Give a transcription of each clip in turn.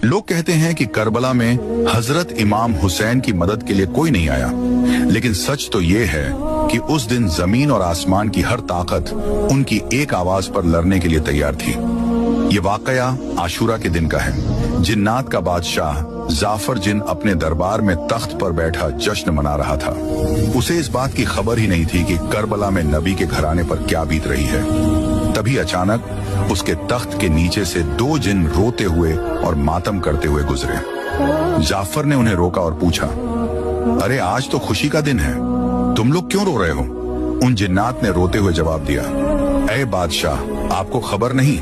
लोग कहते हैं कि करबला में हजरत इमाम हुसैन की मदद के लिए कोई नहीं आया, लेकिन सच तो ये है कि उस दिन जमीन और आसमान की हर ताकत उनकी एक आवाज पर लड़ने के लिए तैयार थी। ये वाकया आशूरा के दिन का है। जिन्नात का बादशाह जाफर जिन अपने दरबार में तख्त पर बैठा जश्न मना रहा था। उसे इस बात की खबर ही नहीं थी कि करबला में नबी के घराने पर क्या बीत रही है। तभी अचानक उसके तख्त के नीचे से 2 जिन रोते हुए और मातम करते हुए गुजरे। जाफर ने उन्हें रोका और पूछा, अरे आज तो खुशी का दिन है, तुम लोग क्यों रो रहे हो? उन जिन्नात ने रोते हुए जवाब दिया, ऐ बादशाह, आपको खबर नहीं,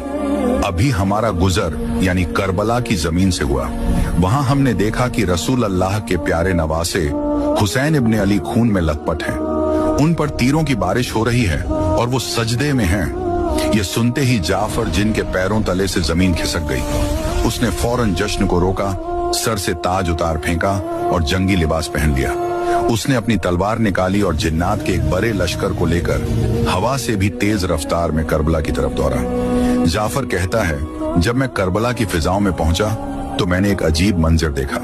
अभी हमारा गुजर यानी करबला की जमीन से हुआ। वहां हमने देखा कि रसूल अल्लाह के प्यारे नवासे हुसैन इब्ने अली खून में लथपथ हैं। उन पर तीरों की बारिश हो रही है और वो सजदे में हैं। ये सुनते ही जाफर जिनके पैरों तले से जमीन खिसक गई। उसने फौरन जश्न को रोका, सर से ताज उतार फेंका और जंगी लिबास पहन लिया। उसने अपनी तलवार निकाली और जिन्नात के एक बड़े लश्कर को लेकर हवा से भी तेज रफ्तार में करबला की तरफ दौड़ा। जाफर कहता है, जब मैं करबला की फिजाओं में पहुंचा तो मैंने एक अजीब मंजर देखा।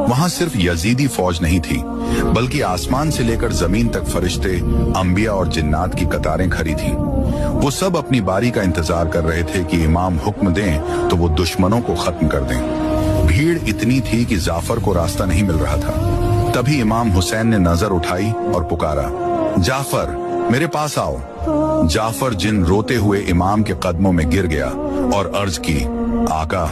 वहां सिर्फ यजीदी फौज नहीं थी, बल्कि आसमान से लेकर जमीन तक फरिश्ते, अंबिया और जिन्नात की कतारें खड़ी थीं। वो सब अपनी बारी का इंतजार कर रहे थे कि इमाम हुक्म दें तो वो दुश्मनों को खत्म कर दें। भीड़ इतनी थी कि जाफर को रास्ता नहीं मिल रहा था। तभी इमाम हुसैन ने नजर उठाई और पुकारा, जाफर मेरे पास आओ। जाफर जिन रोते हुए इमाम के कदमों में गिर गया और अर्ज की, आका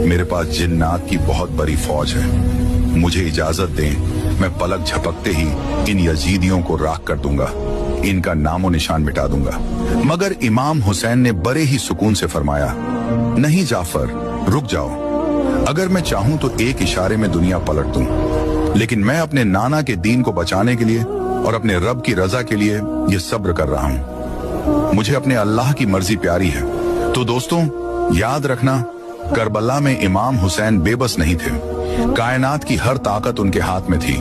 मेरे पास जिन्नात की बहुत बड़ी फौज है, मुझे इजाजत दें, मैं पलक झपकते ही इन यजीदियों को राख कर दूंगा, इनका नामो निशान मिटा दूंगा। मगर इमाम हुसैन ने बड़े ही सुकून से फरमाया, नहीं जाफर, रुक जाओ, अगर मैं चाहूं तो एक इशारे में दुनिया पलट दूं, लेकिन मैं अपने नाना के दीन को बचाने के लिए और अपने रब की रजा के लिए ये सब्र कर रहा हूं। मुझे अपने अल्लाह की मर्जी प्यारी है। तो दोस्तों याद रखना, करबला में इमाम हुसैन बेबस नहीं थे। कायनात की हर ताकत उनके हाथ में थी,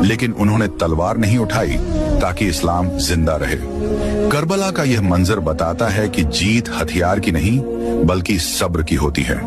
लेकिन उन्होंने तलवार नहीं उठाई ताकि इस्लाम जिंदा रहे। करबला का यह मंजर बताता है कि जीत हथियार की नहीं बल्कि सब्र की होती है।